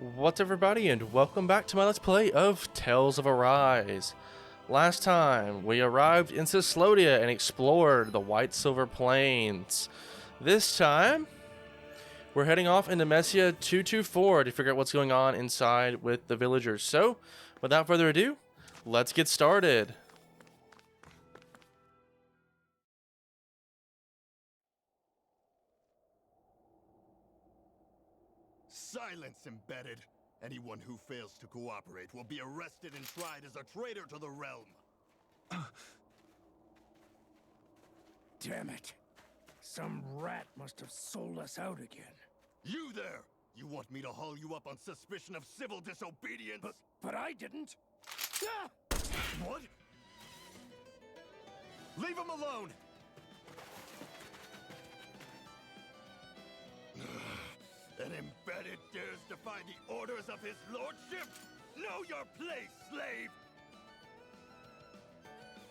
What's up, everybody, and welcome back to my Let's Play of Tales of Arise. Last time, we arrived in Cyslodia and explored the White Silver Plains. This time, we're heading off into Messia 224 to figure out what's going on inside with the villagers. So, without further ado, let's get started. Silence, embedded. Anyone who fails to cooperate will be arrested and tried as a traitor to the realm. Damn it. Some rat must have sold us out again. You there! You want me to haul you up on suspicion of civil disobedience? But I didn't. What? Leave him alone! An embedded dares defy the orders of his lordship? Know your place, slave!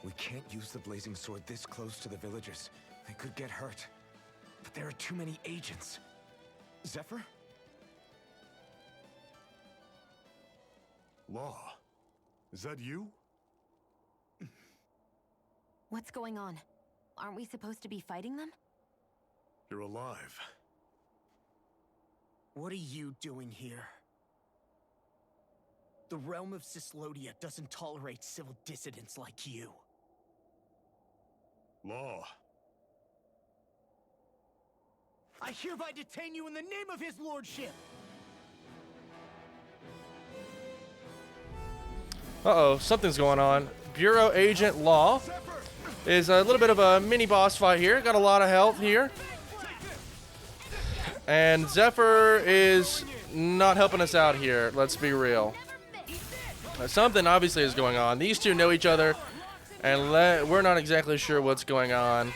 We can't use the blazing sword this close to the villagers. They could get hurt. But there are too many agents. Zephyr? Law, is that you? What's going on? Aren't we supposed to be fighting them? You're alive. What are you doing here? The realm of Cyslodia doesn't tolerate civil dissidents like you. Law. I hereby detain you in the name of his lordship! Uh-oh, something's going on. Bureau Agent Law is a little bit of a mini boss fight here. Got a lot of health here. And Zephyr is not helping us out here, let's be real. Something obviously is going on. These two know each other, and we're not exactly sure what's going on.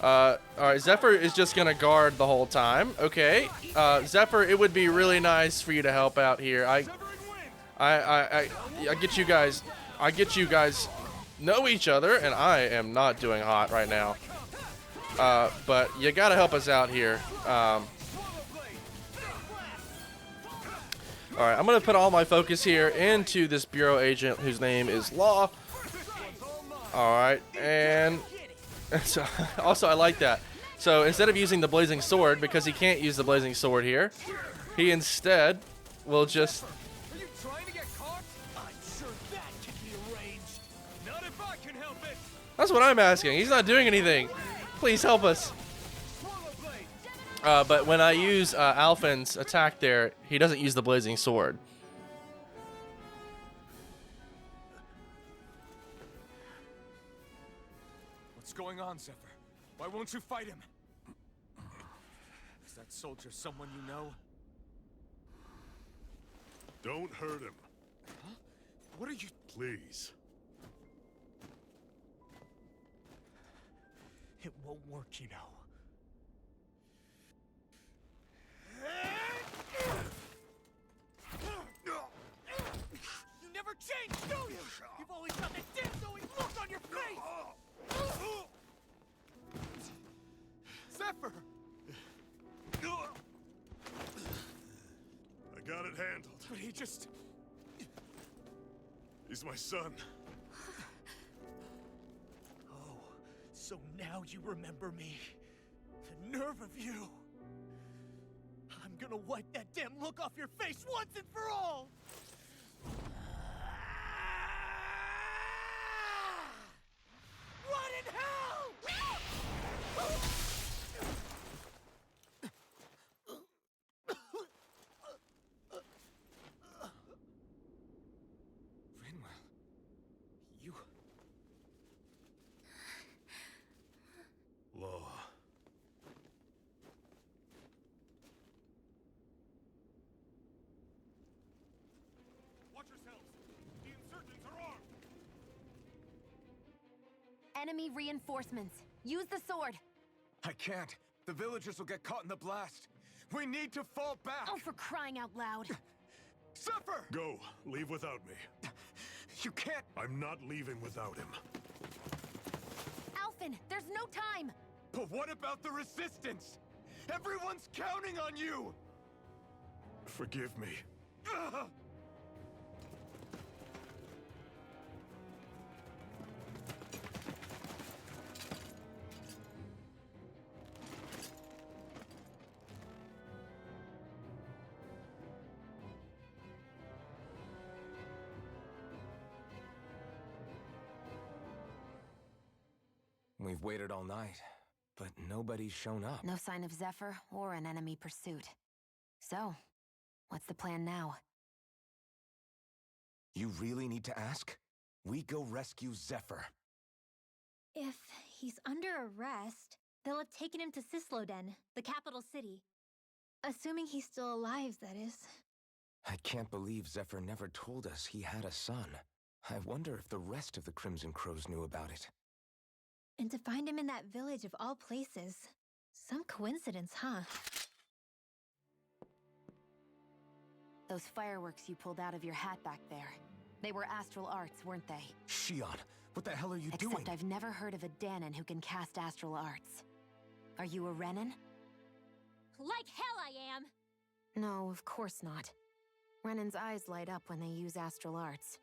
Alright, Zephyr is just going to guard the whole time. Okay. Zephyr, it would be really nice for you to help out here. I get you guys. I get you guys know each other, and I am not doing hot right now. But you gotta help us out here. Alright, I'm gonna put all my focus here into this bureau agent whose name is Law. Alright, and so, also I like that. So instead of using the blazing sword, because he can't use the blazing sword here, he instead will just... Are you trying to get caught? I'm sure that can be arranged. Not if I can help it. That's what I'm asking. He's not doing anything. Please help us. But when I use Alphen's attack there, he doesn't use the blazing sword. What's going on, Zephyr? Why won't you fight him? Is that soldier someone you know? Don't hurt him, Huh? What are you... please. It won't work, you know. You never change, do you? You've always got that damn-knowing look on your face! Zephyr! I got it handled. But he just... He's my son. So now you remember me. The nerve of you. I'm gonna wipe that damn look off your face once and for all! Rot in hell! Rinwell, you... Law. Watch yourselves. The insurgents are armed. Enemy reinforcements. Use the sword. I can't. The villagers will get caught in the blast. We need to fall back. Oh, for crying out loud. Zephyr! Go. Leave without me. You can't... I'm not leaving without him. Alphen, there's no time. But what about the resistance? Everyone's counting on you! Forgive me. We've waited all night, but nobody's shown up. No sign of Zephyr or an enemy pursuit. So, what's the plan now? You really need to ask? We go rescue Zephyr. If he's under arrest, they'll have taken him to Cisloden, the capital city. Assuming he's still alive, that is. I can't believe Zephyr never told us he had a son. I wonder if the rest of the Crimson Crows knew about it. And to find him in that village of all places. Some coincidence, huh? Those fireworks you pulled out of your hat back there. They were astral arts, weren't they? Shion, what the hell are you doing? Except I've never heard of a Danon who can cast astral arts. Are you a Renan? Like hell I am! No, of course not. Renan's eyes light up when they use astral arts.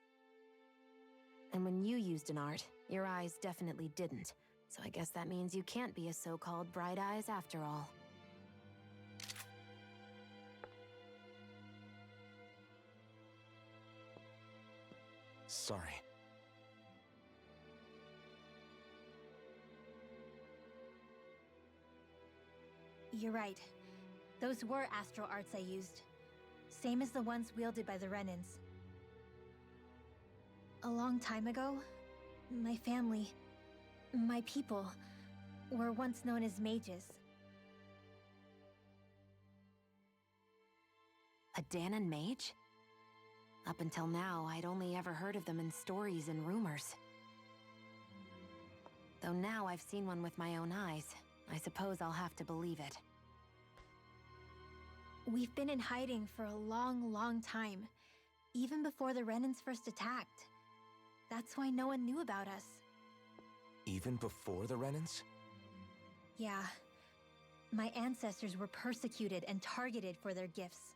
And when you used an art, your eyes definitely didn't. So I guess that means you can't be a so-called bright eyes after all. Sorry. You're right. Those were astral arts I used. Same as the ones wielded by the Renans. A long time ago, my family, my people, were once known as mages. A Danon mage? Up until now, I'd only ever heard of them in stories and rumors. Though now I've seen one with my own eyes, I suppose I'll have to believe it. We've been in hiding for a long, long time. Even before the Renans first attacked. That's why no one knew about us. Even before the Renans? Yeah. My ancestors were persecuted and targeted for their gifts.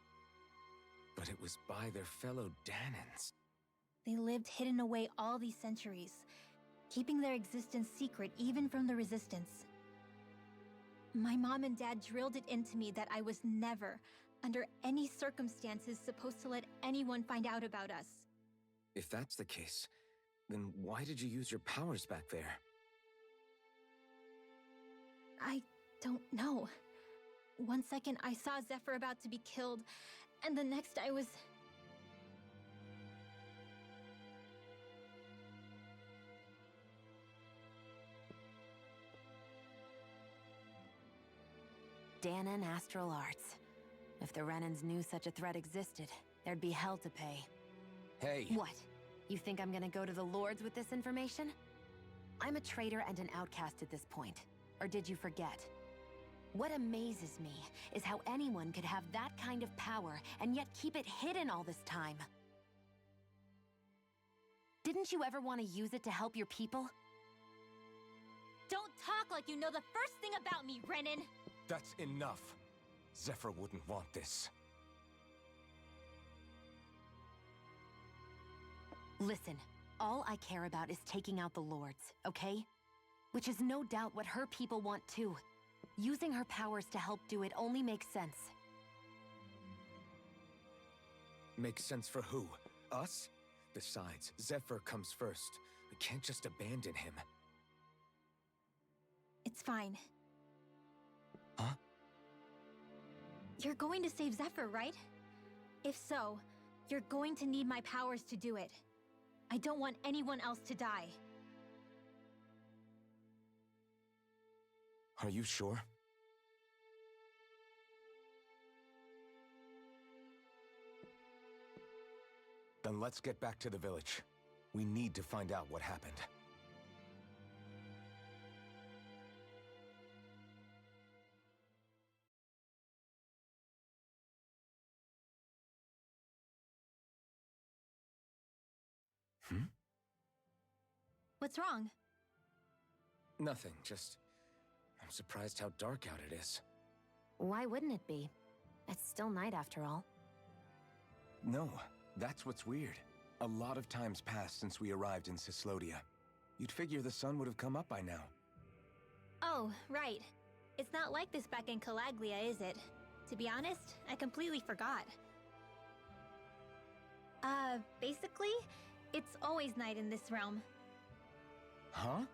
But it was by their fellow Danons. They lived hidden away all these centuries, keeping their existence secret even from the Resistance. My mom and dad drilled it into me that I was never, under any circumstances, supposed to let anyone find out about us. If that's the case, then why did you use your powers back there? I don't know. One second I saw Zephyr about to be killed, and the next I was... Danon astral arts. If the Renans knew such a threat existed, there'd be hell to pay. Hey! What? You think I'm gonna go to the Lords with this information? I'm a traitor and an outcast at this point. Or did you forget? What amazes me is how anyone could have that kind of power and yet keep it hidden all this time. Didn't you ever want to use it to help your people? Don't talk like you know the first thing about me, Renan! That's enough. Zephyr wouldn't want this. Listen, all I care about is taking out the Lords, okay? Which is no doubt what her people want too. Using her powers to help do it only makes sense. Makes sense for who? Us? Besides, Zephyr comes first. We can't just abandon him. It's fine. Huh? You're going to save Zephyr, right? If so, you're going to need my powers to do it. I don't want anyone else to die. Are you sure? Then let's get back to the village. We need to find out what happened. What's wrong? Nothing, just... I'm surprised how dark out it is. Why wouldn't it be? It's still night after all. No, that's what's weird. A lot of time's passed since we arrived in Cyslodia. You'd figure the sun would have come up by now. Oh, right. It's not like this back in Calaglia, is it? To be honest, I completely forgot. Basically, it's always night in this realm. Huh?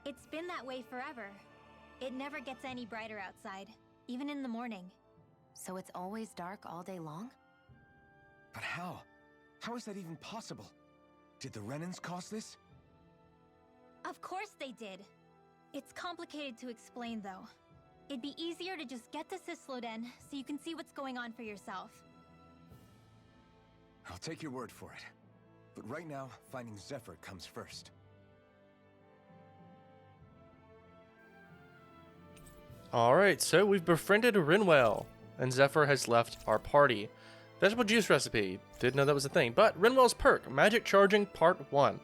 It's been that way forever. It never gets any brighter outside, even in the morning. So it's always dark all day long? But how? How is that even possible? Did the Renans cause this? Of course they did. It's complicated to explain, though. It'd be easier to just get to Cysloden so you can see what's going on for yourself. I'll take your word for it. But right now, finding Zephyr comes first. Alright, so we've befriended Rinwell, and Zephyr has left our party. Vegetable juice recipe. Didn't know that was a thing. But Rinwell's perk, Magic Charging Part 1.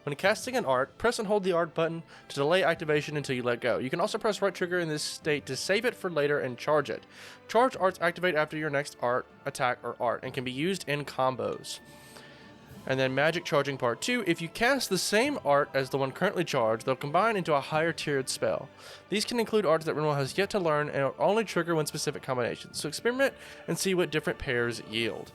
When casting an art, press and hold the art button to delay activation until you let go. You can also press right trigger in this state to save it for later and charge it. Charged arts activate after your next art, attack, or art, and can be used in combos. And then Magic Charging Part 2, if you cast the same art as the one currently charged, they'll combine into a higher tiered spell. These can include arts that Rinwell has yet to learn and will only trigger when specific combinations. So experiment and see what different pairs yield.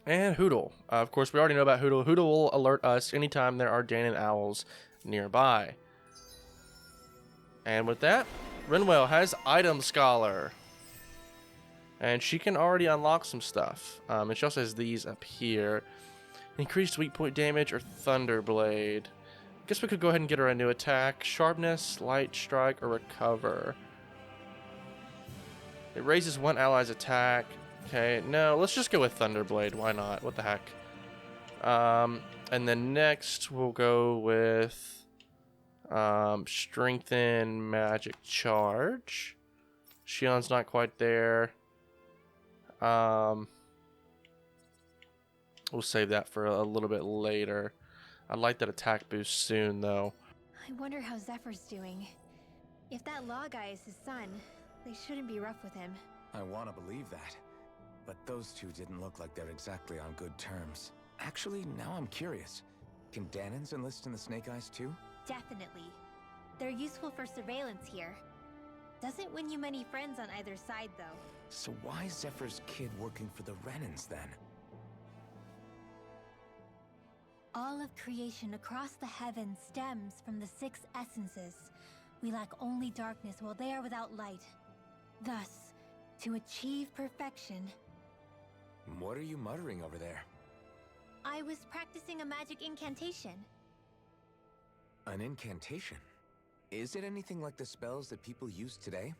And Hootle. Of course, we already know about Hootle. Hootle will alert us anytime there are Danon owls nearby. And with that, Rinwell has Item Scholar. And she can already unlock some stuff. And she also has these up here. Increased weak point damage or Thunder Blade. Guess we could go ahead and get her a new attack. Sharpness, Light Strike, or Recover. It raises one ally's attack. Okay, no, let's just go with Thunder Blade. Why not? What the heck? And then next we'll go with Strengthen Magic Charge. Shion's not quite there. We'll save that for a little bit later. I'd like that attack boost soon, though. I wonder how Zephyr's doing. If that law guy is his son, they shouldn't be rough with him. I want to believe that. But those two didn't look like they're exactly on good terms. Actually, now I'm curious. Can Danons enlist in the Snake Eyes too? Definitely. They're useful for surveillance here. Doesn't win you many friends on either side, though. So why is Zephyr's kid working for the Renans then? All of creation across the heavens stems from the 6 essences. We lack only darkness while they are without light. Thus, to achieve perfection... What are you muttering over there? I was practicing a magic incantation. An incantation? Is it anything like the spells that people use today?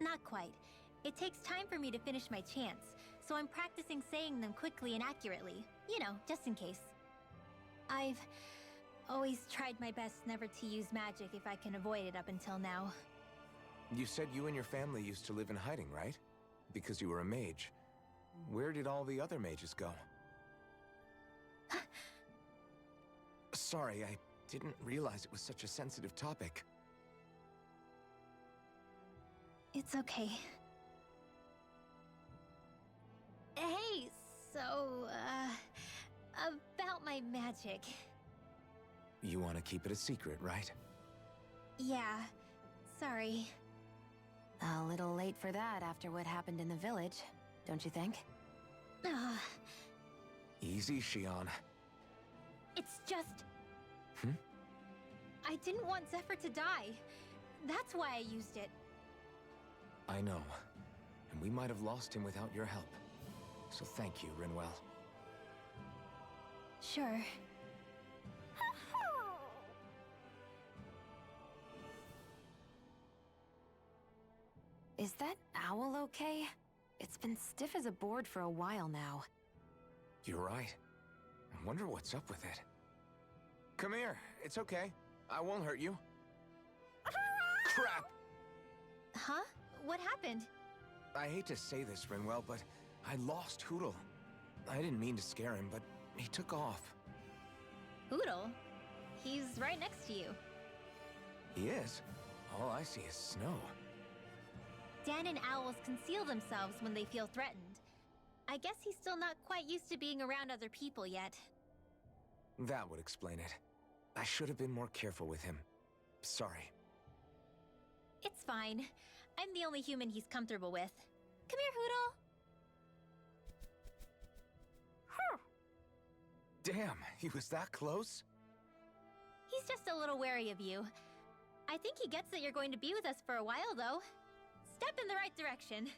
Not quite. It takes time for me to finish my chants, so I'm practicing saying them quickly and accurately. You know, just in case. I've always tried my best never to use magic if I can avoid it up until now. You said you and your family used to live in hiding, right? Because you were a mage. Where did all the other mages go? Sorry, I didn't realize it was such a sensitive topic. It's okay. Hey, so, about my magic. You want to keep it a secret, right? Yeah, sorry. A little late for that after what happened in the village, don't you think? Easy, Shion. It's just... I didn't want Zephyr to die. That's why I used it. I know. And we might have lost him without your help. So thank you, Rinwell. Sure. Is that owl okay? It's been stiff as a board for a while now. You're right. I wonder what's up with it. Come here. It's okay. I won't hurt you. Crap! Huh? What happened? I hate to say this, Rinwell, but I lost Hootle. I didn't mean to scare him, but he took off. Hootle? He's right next to you. He is? All I see is snow. Dan and owls conceal themselves when they feel threatened. I guess he's still not quite used to being around other people yet. That would explain it. I should have been more careful with him. Sorry. It's fine. I'm the only human he's comfortable with. Come here, Hoodle. Damn, he was that close? He's just a little wary of you. I think he gets that you're going to be with us for a while, though. Step in the right direction.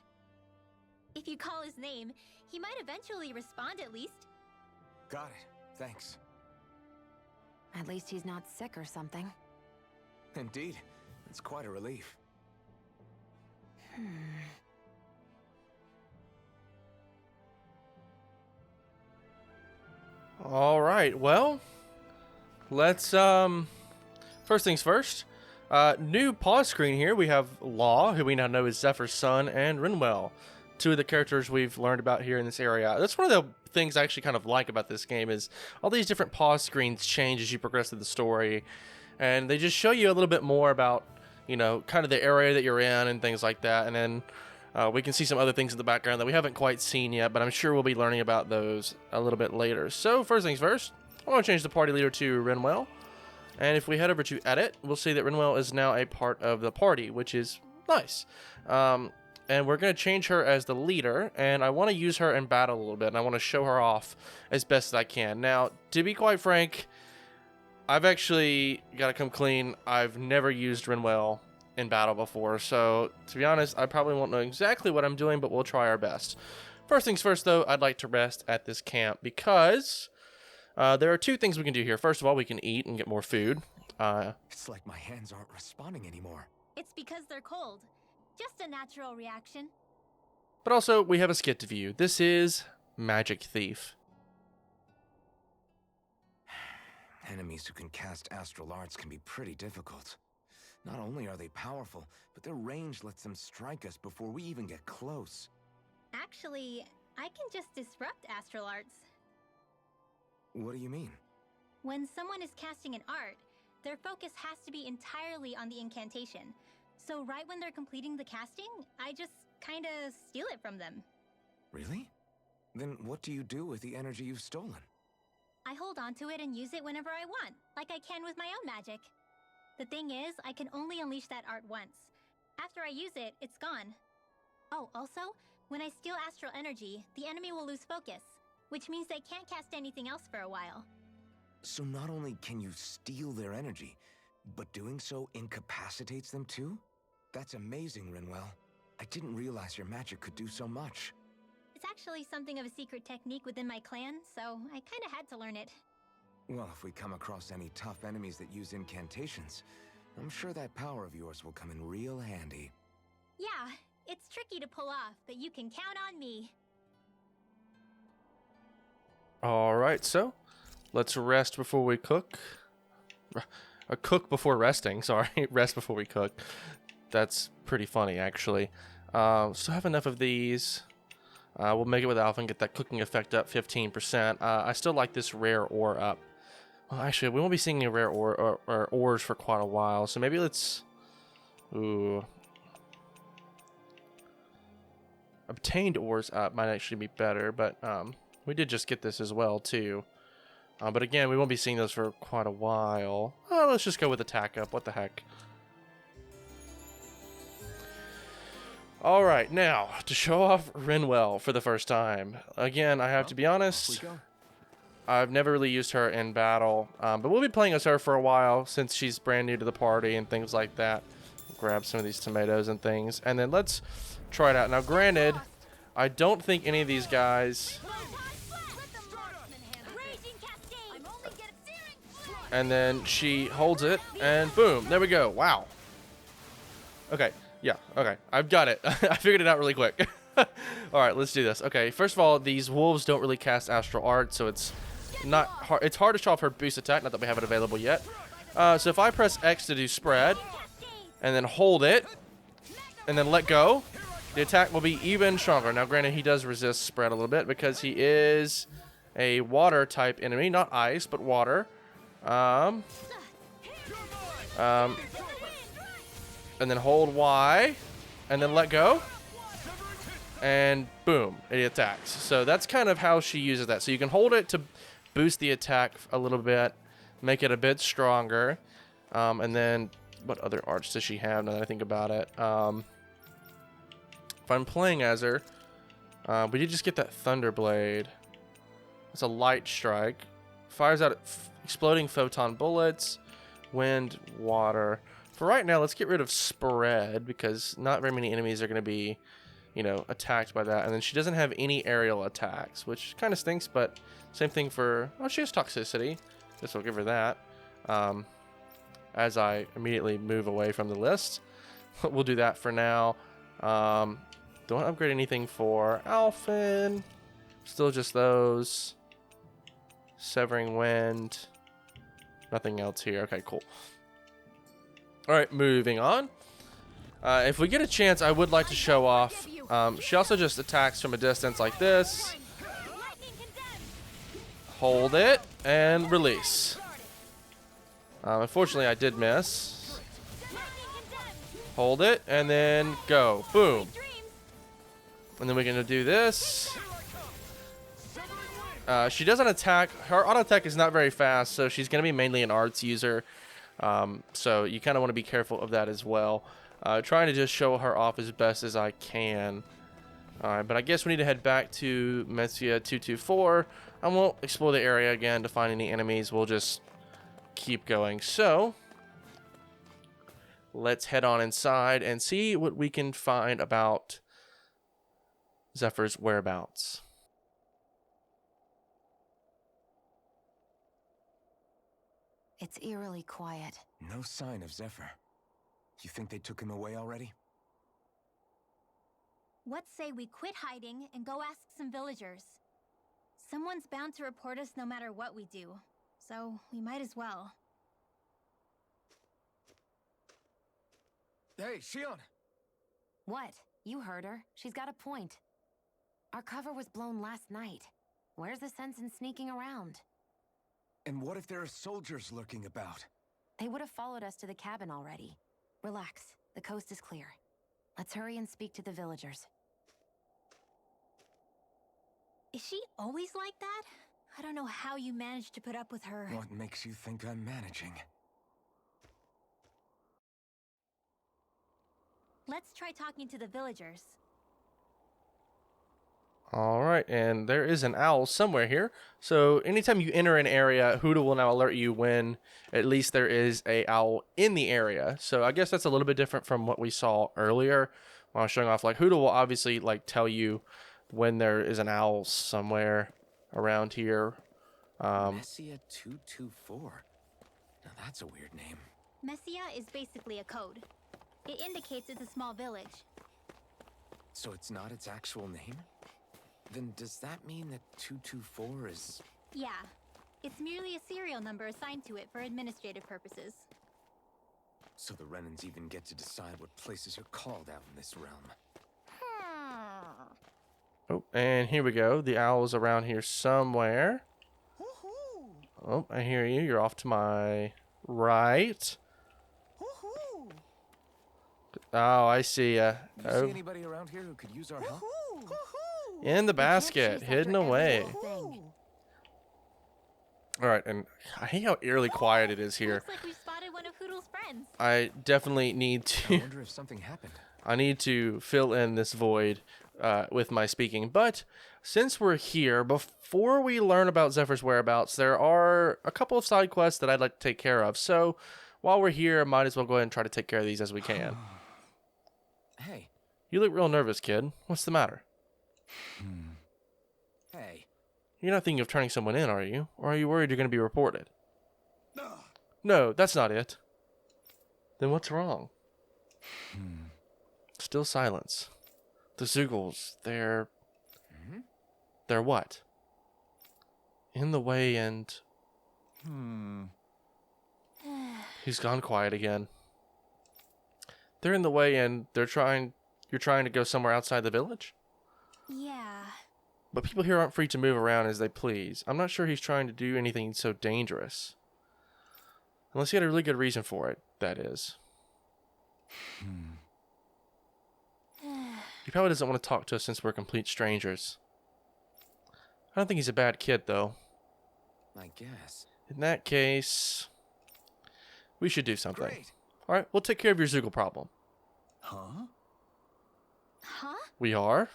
If you call his name, he might eventually respond at least. Got it. Thanks. At least he's not sick or something. Indeed. It's quite a relief. All right, well, let's first things first. New pause screen here. We have Law, who we now know is Zephyr's son, and Rinwell, two of the characters we've learned about here in this area. That's one of the things I actually kind of like about this game, is all these different pause screens change as you progress through the story, and they just show you a little bit more about, you know, kind of the area that you're in and things like that. And then we can see some other things in the background that we haven't quite seen yet, but I'm sure we'll be learning about those a little bit later. So first things first, I want to change the party leader to Rinwell. And if we head over to edit, we'll see that Rinwell is now a part of the party, which is nice. And we're going to change her as the leader, and I want to use her in battle a little bit, and I want to show her off as best as I can. Now, to be quite frank, I've actually got to come clean. I've never used Rinwell in battle before, so to be honest, I probably won't know exactly what I'm doing, but we'll try our best. First things first, though, I'd like to rest at this camp because there are two things we can do here. First of all, we can eat and get more food. It's like my hands aren't responding anymore. It's because they're cold. Just a natural reaction. But also, we have a skit to view. This is Magic Thief. Enemies who can cast astral arts can be pretty difficult. Not only are they powerful, but their range lets them strike us before we even get close. Actually, I can just disrupt astral arts. What do you mean? When someone is casting an art, their focus has to be entirely on the incantation. So right when they're completing the casting, I just kinda steal it from them. Really? Then what do you do with the energy you've stolen? I hold on to it and use it whenever I want, like I can with my own magic. The thing is, I can only unleash that art once. After I use it, it's gone. Oh, also, when I steal astral energy, the enemy will lose focus, which means they can't cast anything else for a while. So not only can you steal their energy, but doing so incapacitates them too? That's amazing, Rinwell. I didn't realize your magic could do so much. It's actually something of a secret technique within my clan, so I kinda had to learn it. Well, if we come across any tough enemies that use incantations, I'm sure that power of yours will come in real handy. Yeah, it's tricky to pull off, but you can count on me. Alright, so let's rest before we cook. Cook before resting, sorry. Rest before we cook. That's pretty funny, actually. Still have enough of these. We'll make it with alpha and get that cooking effect up 15%. I still like this rare ore up. Well, actually, we won't be seeing any rare ore or ores for quite a while, so maybe let's... Ooh. Obtained ores up might actually be better, but we did just get this as well, too. But again, we won't be seeing those for quite a while. Let's just go with attack up. What the heck? Alright, now, to show off Rinwell for the first time. Again, I have to be honest, I've never really used her in battle, but we'll be playing as her for a while since she's brand new to the party and things like that. Grab some of these tomatoes and things, and then let's try it out. Now, granted, I don't think any of these guys... And then she holds it, and boom, there we go. Wow. Okay. Yeah, okay. I've got it. I figured it out really quick. Alright, let's do this. Okay, first of all, these wolves don't really cast astral art, so it's not hard. It's hard to show off her boost attack, not that we have it available yet. So if I press X to do spread, and then hold it, and then let go, the attack will be even stronger. Now, granted, he does resist spread a little bit because he is a water type enemy, not ice, but water. And then hold Y, and then let go. And boom, it attacks. So that's kind of how she uses that. So you can hold it to boost the attack a little bit, make it a bit stronger. And then what other arts does she have now that I think about it? If I'm playing as her, we did just get that Thunder Blade. It's a light strike. Fires out exploding photon bullets, wind, water. For right now, let's get rid of spread because not very many enemies are going to be, you know, attacked by that. And then she doesn't have any aerial attacks, which kind of stinks, but same thing for... Oh, she has toxicity. Guess I'll give her that. As I immediately move away from the list. We'll do that for now. Don't upgrade anything for Alphen. Still just those. Severing Wind. Nothing else here. Okay, cool. Alright, moving on. If we get a chance, I would like to show off. She also just attacks from a distance like this. Hold it and release. Unfortunately, I did miss. Hold it and then go. Boom. And then we're going to do this. She doesn't attack. Her auto attack is not very fast, so she's going to be mainly an arts user. So you kind of want to be careful of that as well. Trying to just show her off as best as I can. Alright, but I guess we need to head back to Messia 224. I won't explore the area again to find any enemies. We'll just keep going. So, let's head on inside and see what we can find about Zephyr's whereabouts. It's eerily quiet. No sign of Zephyr. You think they took him away already? What say we quit hiding and go ask some villagers? Someone's bound to report us no matter what we do, so we might as well. Hey, Shion! What? You heard her. She's got a point. Our cover was blown last night. Where's the sense in sneaking around? And what if there are soldiers lurking about? They would have followed us to the cabin already. Relax. The coast is clear. Let's hurry and speak to the villagers. Is she always like that? I don't know how you managed to put up with her. What makes you think I'm managing? Let's try talking to the villagers. Alright, and there is an owl somewhere here. So anytime you enter an area, Huda will now alert you when at least there is a owl in the area. So I guess that's a little bit different from what we saw earlier when I was showing off. Like Huda will obviously like tell you when there is an owl somewhere around here. Messia 224. Now that's a weird name. Messia is basically a code. It indicates it's a small village. So it's not its actual name? Then does that mean that 224 is... Yeah. It's merely a serial number assigned to it for administrative purposes. So the Renans even get to decide what places are called out in this realm. Oh, and here we go. The owl is around here somewhere. Oh, I hear you. You're off to my right. Oh, I see ya. Do you see anybody around here who could use our help? In the basket, hidden away. Alright, and I hate how eerily quiet it is here. Looks like we spotted one of Hoodle's friends. I definitely need I to... wonder if something happened. I need to fill in this void with my speaking. But since we're here, before we learn about Zephyr's whereabouts, there are a couple of side quests that I'd like to take care of. So while we're here, might as well go ahead and try to take care of these as we can. Hey. You look real nervous, kid. What's the matter? Hey. You're not thinking of turning someone in, are you? Or are you worried you're going to be reported? No, that's not it. Then what's wrong? Still silence. The Zoogles, they're... They're what? In the way and... He's gone quiet again. They're in the way and they're trying... You're trying to go somewhere outside the village? Yeah. But people here aren't free to move around as they please. I'm not sure he's trying to do anything so dangerous. Unless he had a really good reason for it, that is. He probably doesn't want to talk to us since we're complete strangers. I don't think he's a bad kid, though. I guess. In that case, we should do something. Great. All right, we'll take care of your Zoogle problem. Huh? Huh? We are?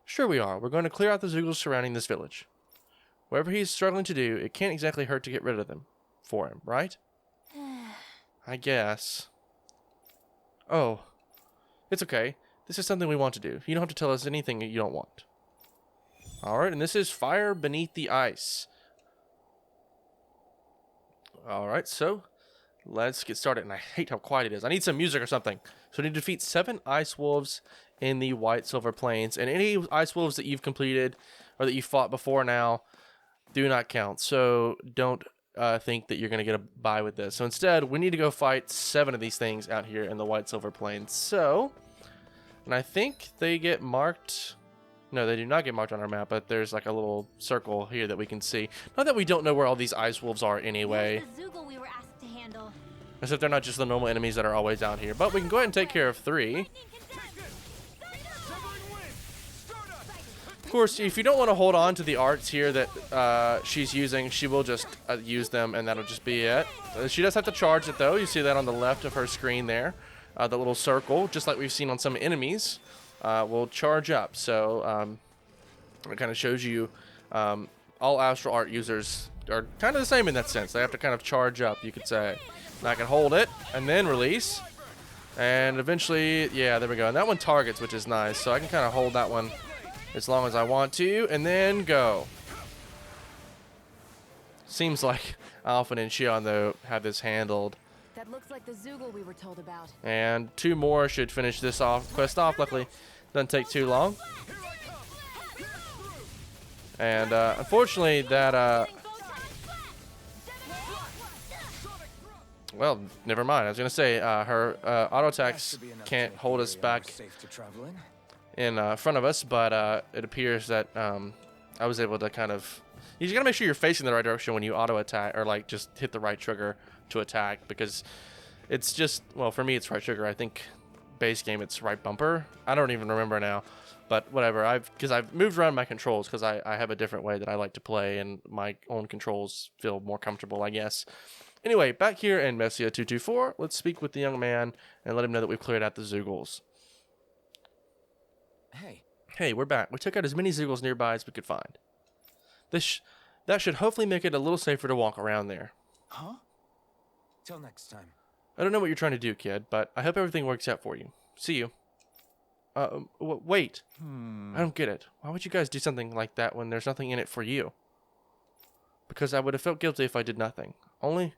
Sure we are. We're going to clear out the Zoogles surrounding this village. Whatever he's struggling to do, it can't exactly hurt to get rid of them for him, right? I guess. Oh. It's okay. This is something we want to do. You don't have to tell us anything you don't want. Alright, and this is Fire Beneath the Ice. Alright, so let's get started. And I hate how quiet it is. I need some music or something. So we need to defeat 7 Ice Wolves in the White Silver Plains. And any Ice Wolves that you've completed or that you fought before now do not count. So don't think that you're going to get a bye with this. So instead, we need to go fight 7 of these things out here in the White Silver Plains. So, and I think they get marked. No, they do not get marked on our map, but there's like a little circle here that we can see. Not that we don't know where all these Ice Wolves are anyway. Where's the Zoogle we were asked to handle? As if they're not just the normal enemies that are always out here. But we can go ahead and take care of 3. Of course, if you don't want to hold on to the arts here that she's using, she will just use them, and that'll just be it. She does have to charge it, though. You see that on the left of her screen there. The little circle, just like we've seen on some enemies, will charge up. So it kind of shows you all Astral Art users are kind of the same in that sense. They have to kind of charge up, you could say. And I can hold it, and then release. And eventually, yeah, there we go. And that one targets, which is nice. So I can kind of hold that one as long as I want to, and then go. Seems like Alphen and Xion, though, have this handled. That looks like the Zoogle we were told about. And 2 more should finish this quest off. Luckily, doesn't take too long. And unfortunately, that well, never mind. I was gonna say her auto attacks can't hold us back Safe to travel in. in front of us, but it appears that I was able to kind of. You just gotta make sure you're facing the right direction when you auto attack, or like just hit the right trigger to attack, because it's just, well, for me it's right trigger. I think base game it's right bumper. I don't even remember now, but whatever. Because I've moved around my controls because I have a different way that I like to play, and my own controls feel more comfortable, I guess. Anyway, back here in Messia 224, let's speak with the young man and let him know that we've cleared out the Zoogles. Hey, we're back. We took out as many Zoogles nearby as we could find. That should hopefully make it a little safer to walk around there. Huh? Till next time. I don't know what you're trying to do, kid, but I hope everything works out for you. See you. Wait. I don't get it. Why would you guys do something like that when there's nothing in it for you? Because I would have felt guilty if I did nothing. Only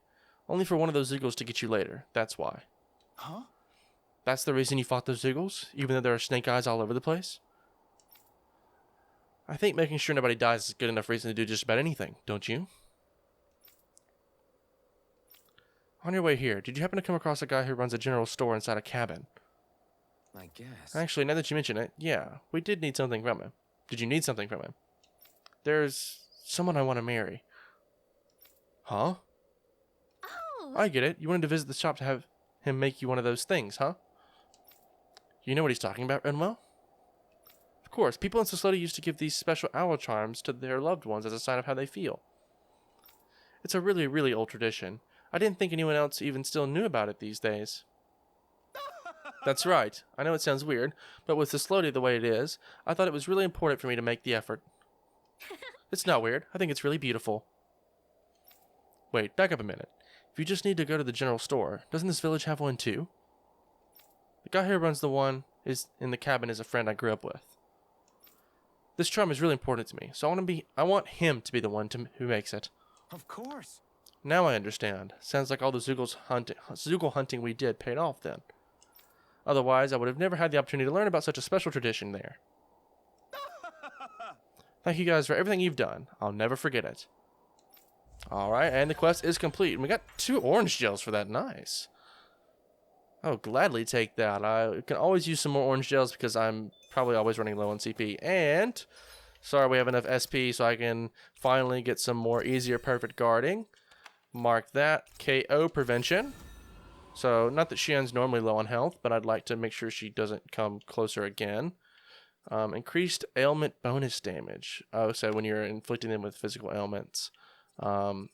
for one of those Zoogles to get you later. That's why. Huh? That's the reason you fought those Zoogles, even though there are snake eyes all over the place? I think making sure nobody dies is good enough reason to do just about anything, don't you? On your way here, did you happen to come across a guy who runs a general store inside a cabin? I guess. Actually, now that you mention it, yeah, we did need something from him. Did you need something from him? There's someone I want to marry. Huh? Oh! I get it. You wanted to visit the shop to have him make you one of those things, huh? You know what he's talking about, Renwell? Of course, people in society used to give these special owl charms to their loved ones as a sign of how they feel. It's a really, really old tradition. I didn't think anyone else even still knew about it these days. That's right. I know it sounds weird, but with Thessaloniki the way it is, I thought it was really important for me to make the effort. It's not weird. I think it's really beautiful. Wait, back up a minute. If you just need to go to the general store, doesn't this village have one too? The guy who runs the one is in the cabin is a friend I grew up with. This charm is really important to me, so I want him to be the one who makes it. Of course. Now I understand. Sounds like all the Zoogle hunting we did paid off then. Otherwise, I would have never had the opportunity to learn about such a special tradition there. Thank you guys for everything you've done. I'll never forget it. Alright, and the quest is complete. And we got 2 orange gels for that. Nice. I'll gladly take that. I can always use some more orange gels because I'm probably always running low on CP. And, sorry, we have enough SP so I can finally get some more easier perfect guarding. Mark that. KO prevention. So, not that Xian's normally low on health, but I'd like to make sure she doesn't come closer again. Increased ailment bonus damage. Oh, so when you're inflicting them with physical ailments. Actually,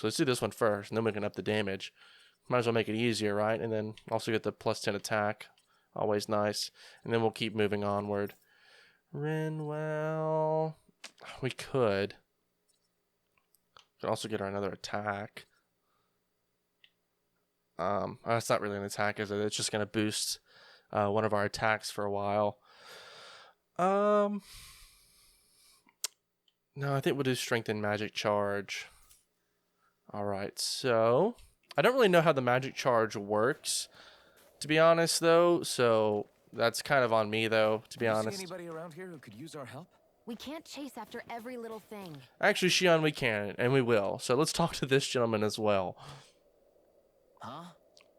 let's do this one first, and then we can up the damage. Might as well make it easier, right? And then also get the plus 10 attack. Always nice. And then we'll keep moving onward. Rinwell. We could. Could also get her another attack. That's not really an attack, is it? It's just going to boost one of our attacks for a while. No, I think we'll do Strengthen Magic Charge. Alright, so I don't really know how the Magic Charge works, to be honest, though. So that's kind of on me, though, to be honest. See anybody around here who could use our help? We can't chase after every little thing. Actually, Xian, we can, and we will. So let's talk to this gentleman as well. Huh?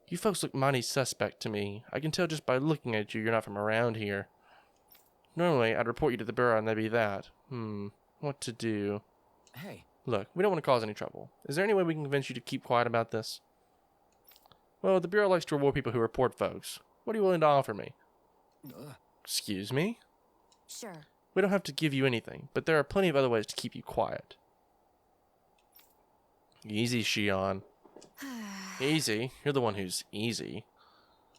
You folks look mighty suspect to me. I can tell just by looking at you you're not from around here. Normally, I'd report you to the Bureau and that'd be that. What to do? Hey. Look, we don't want to cause any trouble. Is there any way we can convince you to keep quiet about this? Well, the Bureau likes to reward people who report folks. What are you willing to offer me? Excuse me? Sure. We don't have to give you anything, but there are plenty of other ways to keep you quiet. Easy, Xian. Easy. You're the one who's easy.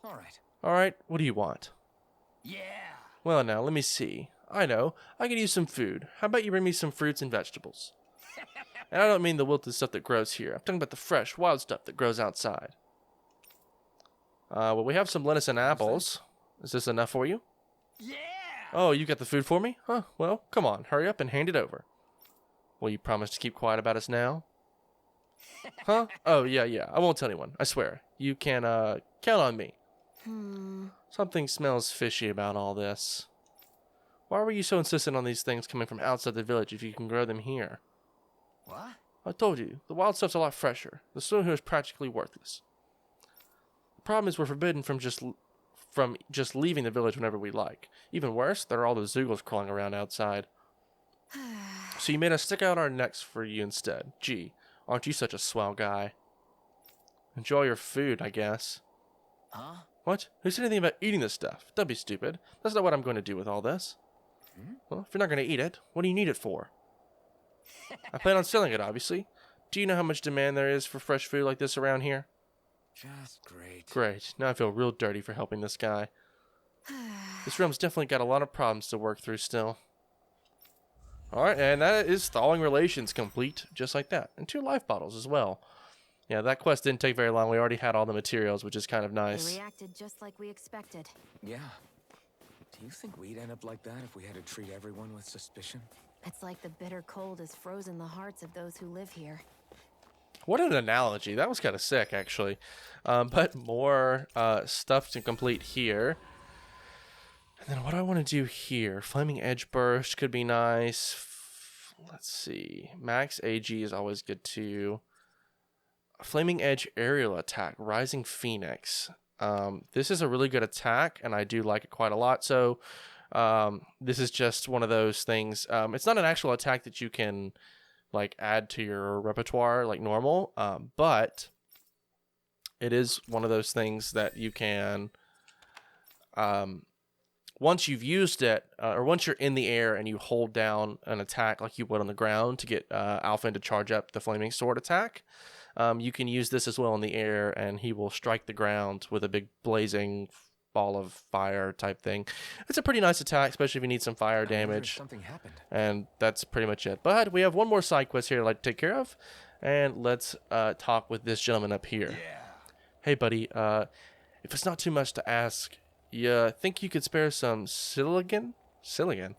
Alright. Alright, what do you want? Yeah! Well, now, let me see. I know. I could use some food. How about you bring me some fruits and vegetables? And I don't mean the wilted stuff that grows here. I'm talking about the fresh, wild stuff that grows outside. Well, we have some lettuce and apples. Is this enough for you? Yeah! Oh, you got the food for me? Huh, well, come on. Hurry up and hand it over. Will you promise to keep quiet about us now? Huh? Oh, yeah. I won't tell anyone. I swear. You can, count on me. Something smells fishy about all this. Why were you so insistent on these things coming from outside the village if you can grow them here? What? I told you, the wild stuff's a lot fresher. The snow here is practically worthless. The problem is we're forbidden from just leaving the village whenever we like. Even worse, there are all those Zoogles crawling around outside. So you made us stick out our necks for you instead. Gee, aren't you such a swell guy? Enjoy your food, I guess. Huh? What? Who said anything about eating this stuff? Don't be stupid. That's not what I'm going to do with all this. Well, if you're not going to eat it, what do you need it for? I plan on selling it, obviously. Do you know how much demand there is for fresh food like this around here? Just great. Great. Now I feel real dirty for helping this guy. This realm's definitely got a lot of problems to work through still. Alright, and that is thawing relations complete, just like that. And 2 life bottles as well. Yeah, that quest didn't take very long. We already had all the materials, which is kind of nice. They reacted just like we expected. Yeah. Do you think we'd end up like that if we had to treat everyone with suspicion? It's like the bitter cold has frozen the hearts of those who live here. What an analogy. That was kind of sick, actually. But more stuff to complete here. And then what do I want to do here? Flaming Edge Burst could be nice. Let's see. Max AG is always good too. Flaming Edge Aerial Attack. Rising Phoenix. This is a really good attack, and I do like it quite a lot. So this is just one of those things. It's not an actual attack that you can like add to your repertoire like normal, but it is one of those things that you can once you've used it, or once you're in the air and you hold down an attack like you would on the ground to get Alphen to charge up the Flaming Sword attack, you can use this as well in the air, and he will strike the ground with a big blazing ball of fire type thing. It's a pretty nice attack, especially if you need some fire damage. Something happened. And that's pretty much it. But we have one more side quest here I'd like to take care of, and let's talk with this gentleman up here. Yeah. Hey, buddy. If it's not too much to ask, you think you could spare some Silicon? Silicon?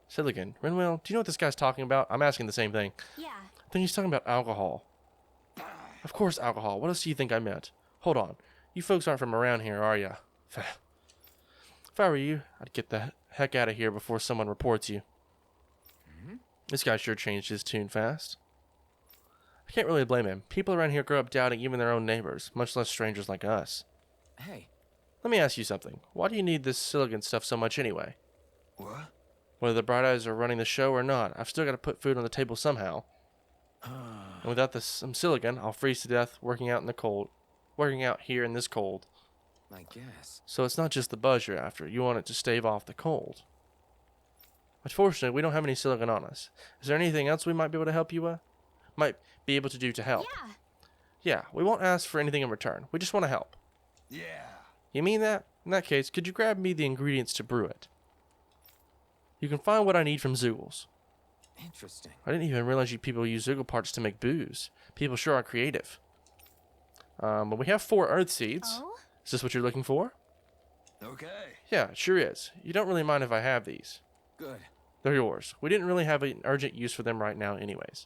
Rinwell, do you know what this guy's talking about? I'm asking the same thing. Yeah. I think he's talking about alcohol. Of course, alcohol. What else do you think I meant? Hold on. You folks aren't from around here, are ya? If I were you, I'd get the heck out of here before someone reports you. This guy sure changed his tune fast. I can't really blame him. People around here grow up doubting even their own neighbors, much less strangers like us. Hey. Let me ask you something. Why do you need this Silicon stuff so much anyway? What? Whether the Bright Eyes are running the show or not, I've still got to put food on the table somehow. And without some Silicon, I'll freeze to death working out in the cold. working out here in this cold. I guess. So it's not just the buzz you're after. You want it to stave off the cold. Unfortunately, we don't have any silicon on us. Is there anything else we might be able to help you with? Might be able to do to help? Yeah. Yeah, we won't ask for anything in return. We just want to help. Yeah. You mean that? In that case, could you grab me the ingredients to brew it? You can find what I need from Zoogles. Interesting. I didn't even realize you people use Zoogle parts to make booze. People sure are creative. But we have 4 earth seeds. Oh? Is this what you're looking for? Okay. Yeah, it sure is. You don't really mind if I have these. Good. They're yours. We didn't really have an urgent use for them right now anyways.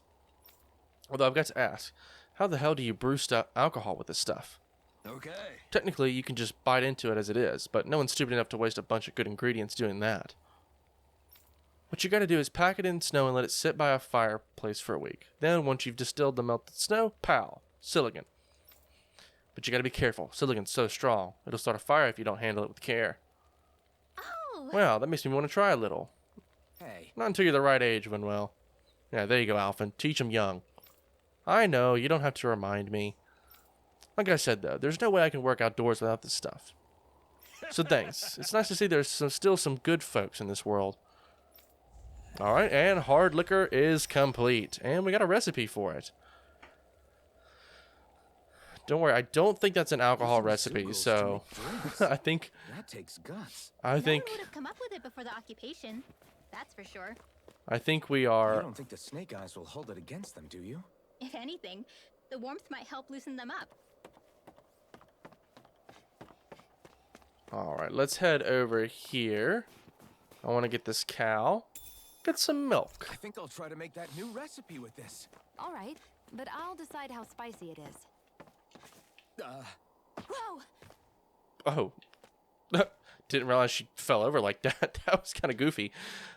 Although I've got to ask, how the hell do you brew alcohol with this stuff? Okay. Technically, you can just bite into it as it is, but no one's stupid enough to waste a bunch of good ingredients doing that. What you gotta do is pack it in snow and let it sit by a fireplace for a week. Then, once you've distilled the melted snow, pow, silicon. But you gotta be careful. Silicon's so strong, it'll start a fire if you don't handle it with care. Oh. Well, that makes me want to try a little. Hey. Not until you're the right age, Winwell. Yeah, there you go, Alphen. Teach 'em young. I know, you don't have to remind me. Like I said, though, there's no way I can work outdoors without this stuff. So thanks. It's nice to see there's still some good folks in this world. Alright, and hard liquor is complete. And we got a recipe for it. Don't worry, I don't think that's an alcohol Using recipe, Zoogles to so make drinks. I think That takes guts. No one would have come up with it before the occupation. That's for sure. we You are. don't think the Snake Eyes will hold it against them, do you? If anything, the warmth might help loosen them up. Alright, let's head over here. I want to get this cow. Get some milk. I think I'll try to make that new recipe with this. All right, but I'll decide how spicy it is. Whoa! Oh. Didn't realize she fell over like that. That was kind of goofy.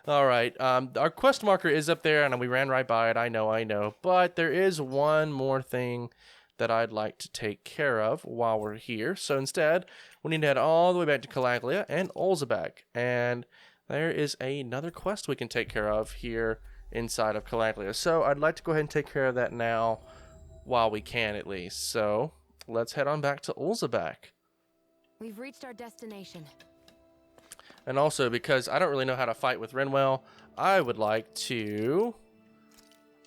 Alright, our quest marker is up there, and we ran right by it. I know. But there is one more thing that I'd like to take care of while we're here. So instead, we need to head all the way back to Calaglia and Olzabek. And there is another quest we can take care of here inside of Calaglia. So I'd like to go ahead and take care of that now while we can at least. So let's head on back to Olzabek. We've reached our destination. And also, because I don't really know how to fight with Rinwell, I would like to,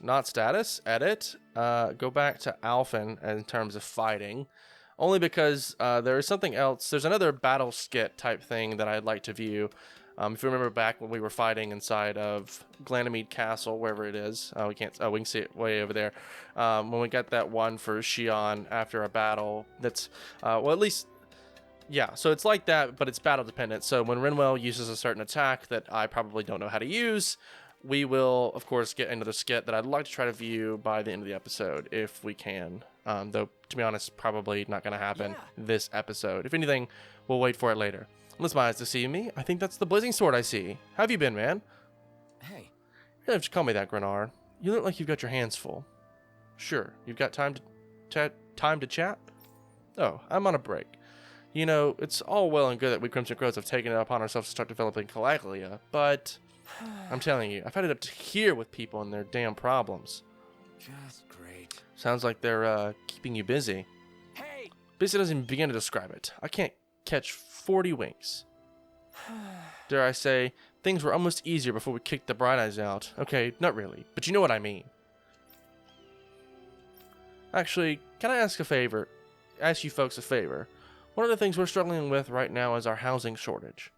not status, edit, go back to Alphen in terms of fighting. Only because there is something else, there's another battle skit type thing that I'd like to view. If you remember back when we were fighting inside of Glanamede Castle, wherever it is, we can see it way over there. When we got that one for Xion after a battle, that's, well, at least, yeah, so it's like that, but it's battle dependent. So when Rinwell uses a certain attack that I probably don't know how to use, we will, of course, get another skit that I'd like to try to view by the end of the episode, if we can. Though, to be honest, probably not going to happen this episode. If anything, we'll wait for it later. Unless my eyes deceive me, I think that's the blazing sword I see. How have you been, man? Hey. You don't have to call me that, Grenard. You look like you've got your hands full. Sure, you've got time to chat? Oh, I'm on a break. You know, it's all well and good that we Crimson Crows have taken it upon ourselves to start developing Calaglia, but I'm telling you, I've had it up to here with people and their damn problems. Just great. Sounds like they're keeping you busy. Hey! Busy doesn't even begin to describe it. I can't catch 40 winks. Dare I say, things were almost easier before we kicked the Bright Eyes out. Okay, not really, but you know what I mean. Actually, can I ask you folks a favor? One of the things we're struggling with right now is our housing shortage.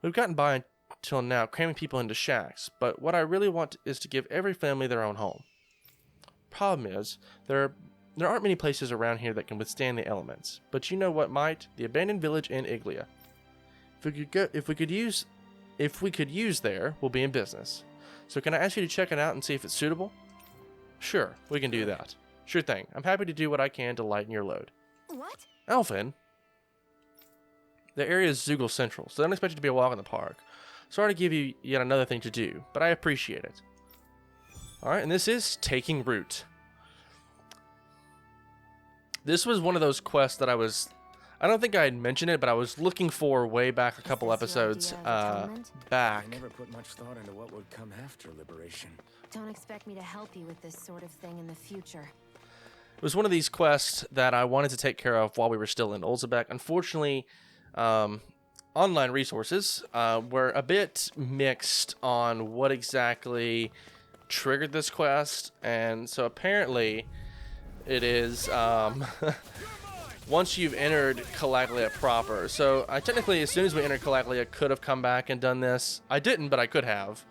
We've gotten by until now cramming people into shacks, but what I really want is to give every family their own home. Problem is, there aren't many places around here that can withstand the elements, but you know what might? The abandoned village in Iglia. If we could use there, we'll be in business. So can I ask you to check it out and see if it's suitable? Sure, we can do that. Sure thing. I'm happy to do what I can to lighten your load. What? Alphen, the area is Zoogle Central, so don't expect it to be a walk in the park. Sorry to give you yet another thing to do, but I appreciate it. Alright, and this is Taking Root. This was one of those quests that I don't think I had mentioned it, but I was looking for way back a couple Is this your episodes idea of atonement? back. I never put much thought into what would come after liberation. Don't expect me to help you with this sort of thing in the future. It was one of these quests that I wanted to take care of while we were still in Olzebek. Unfortunately, online resources were a bit mixed on what exactly triggered this quest, and so apparently it is once you've entered Calaglia proper. So I technically, as soon as we entered Calaglia, could have come back and done this. I didn't, but I could have.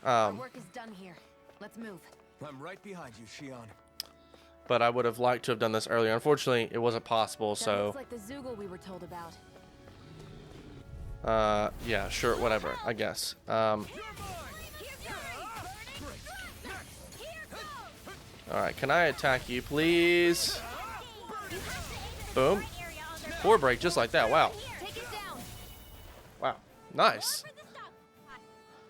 Our work is done here. Let's move. I'm right behind you, Shion. But I would have liked to have done this earlier. Unfortunately, it wasn't possible, That so... looks like the Zoogle we were told about. Yeah, sure, whatever, I guess. Alright, can I attack you, please? Boom. Core break just like that, wow. Take it down. Wow, nice.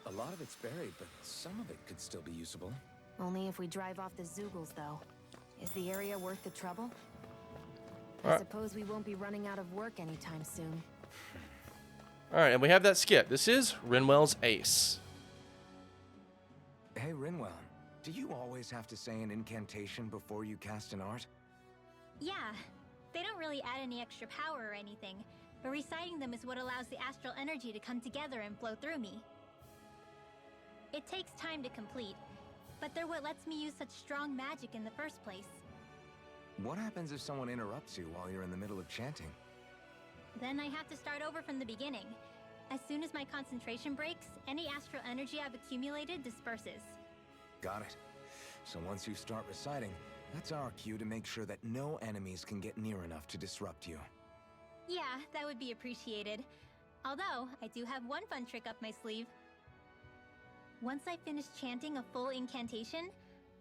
A lot of it's buried, but some of it could still be usable. Only if we drive off the Zoogles, though. Is the area worth the trouble? I Alright. suppose we won't be running out of work anytime soon. Alright, and we have that skip. This is Rinwell's ace. Hey, Rinwell, do you always have to say an incantation before you cast an art? Yeah, they don't really add any extra power or anything, but reciting them is what allows the astral energy to come together and flow through me. It takes time to complete, but they're what lets me use such strong magic in the first place. What happens if someone interrupts you while you're in the middle of chanting? Then I have to start over from the beginning. As soon as my concentration breaks, any astral energy I've accumulated disperses. Got it. So once you start reciting, that's our cue to make sure that no enemies can get near enough to disrupt you. Yeah, that would be appreciated. Although, I do have one fun trick up my sleeve. Once I finish chanting a full incantation,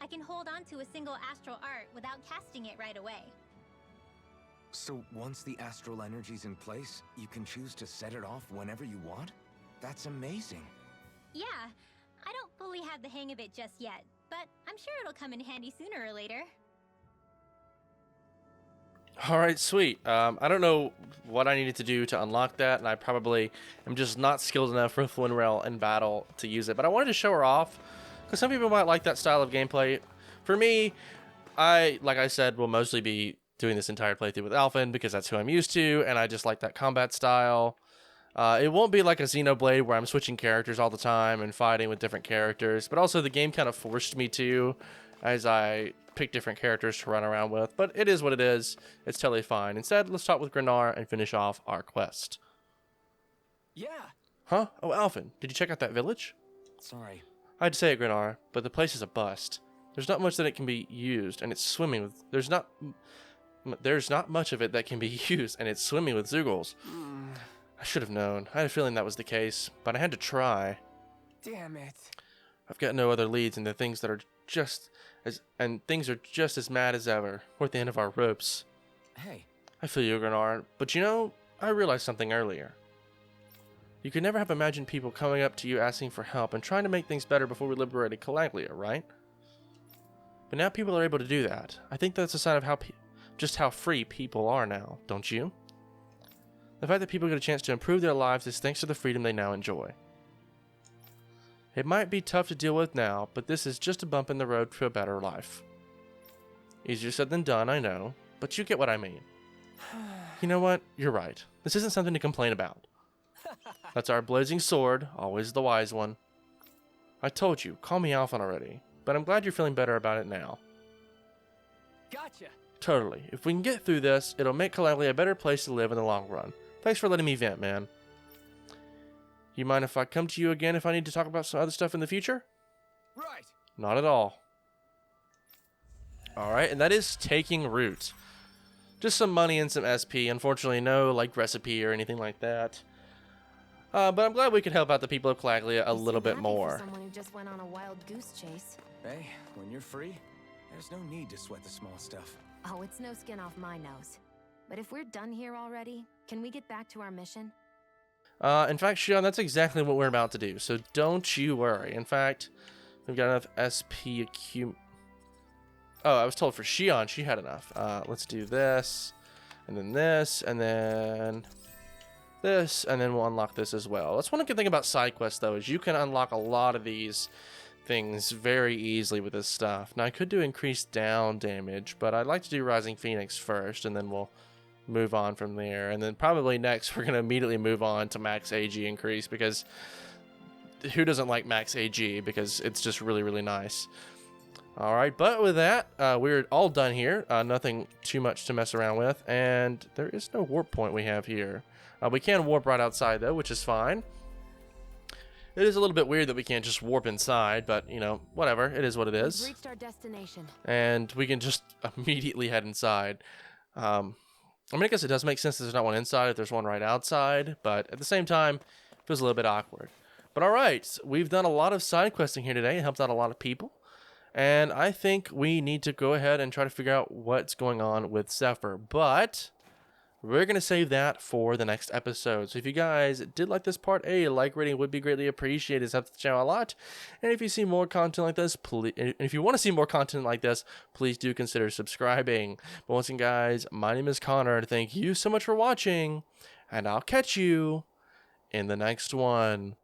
I can hold on to a single astral art without casting it right away. So once the astral energy's in place, you can choose to set it off whenever you want? That's amazing. Yeah, I don't fully have the hang of it just yet, but I'm sure it'll come in handy sooner or later. Alright, sweet. I don't know what I needed to do to unlock that, and I probably am just not skilled enough with Winrel in battle to use it. But I wanted to show her off, because some people might like that style of gameplay. For me, like I said, will mostly be doing this entire playthrough with Alphen, because that's who I'm used to, and I just like that combat style. It won't be like a Xenoblade where I'm switching characters all the time and fighting with different characters, but also the game kind of forced me to, as I pick different characters to run around with. But it is what it is. It's totally fine. Instead, let's talk with Grenar and finish off our quest. Yeah. Huh? Oh, Alphen, did you check out that village? Sorry. I'd say it, Grenar, but the place is a bust. There's not much that it can be used, and it's swimming with... There's not much of it that can be used, and it's swimming with Zoogles. I should have known. I had a feeling that was the case, but I had to try. Damn it. I've got no other leads, and things are just as mad as ever. We're at the end of our ropes. Hey. I feel you, Grenar, but you know, I realized something earlier. You could never have imagined people coming up to you asking for help and trying to make things better before we liberated Calaglia, right? But now people are able to do that. I think that's a sign of just how free people are now, don't you? The fact that people get a chance to improve their lives is thanks to the freedom they now enjoy. It might be tough to deal with now, but this is just a bump in the road to a better life. Easier said than done, I know, but you get what I mean. You know what? You're right. This isn't something to complain about. That's our blazing sword, always the wise one. I told you, call me Alphen already, but I'm glad you're feeling better about it now. Gotcha. Totally. If we can get through this, it'll make Calaglia a better place to live in the long run. Thanks for letting me vent, man. You mind if I come to you again if I need to talk about some other stuff in the future? Right. Not at all. Alright, and that is taking root. Just some money and some SP. Unfortunately, no like recipe or anything like that. But I'm glad we could help out the people of Calaglia a You little seem bit happy more. For someone who just went on a wild goose chase. Hey, when you're free, there's no need to sweat the small stuff. Oh, it's no skin off my nose. But if we're done here already, can we get back to our mission? In fact, Shion, that's exactly what we're about to do, so don't you worry. In fact, we've got enough SP Oh, I was told for Shion, she had enough. Let's do this, and then this, and then this, and then we'll unlock this as well. That's one good thing about side quests, though, is you can unlock a lot of these things very easily with this stuff. Now I could do increased down damage, but I'd like to do Rising Phoenix first, and then we'll move on from there. And then probably next we're going to immediately move on to max AG increase, because who doesn't like max AG? Because it's just really, really nice. Alright, but with that, we're all done here. Nothing too much to mess around with, and there is no warp point we have here. We can warp right outside though, which is fine. It is a little bit weird that we can't just warp inside, but, you know, whatever. It is what it is. We've reached our destination. And we can just immediately head inside. I mean, I guess it does make sense that there's not one inside if there's one right outside, but at the same time, it feels a little bit awkward. But alright, we've done a lot of side questing here today. It helped out a lot of people. And I think we need to go ahead and try to figure out what's going on with Zephyr. But we're going to save that for the next episode. So if you guys did like this part, a like rating would be greatly appreciated. It helps the channel a lot. And if you see more content like this, please, and if you want to see more content like this, please do consider subscribing. But once again, guys, my name is Connor. Thank you so much for watching, and I'll catch you in the next one.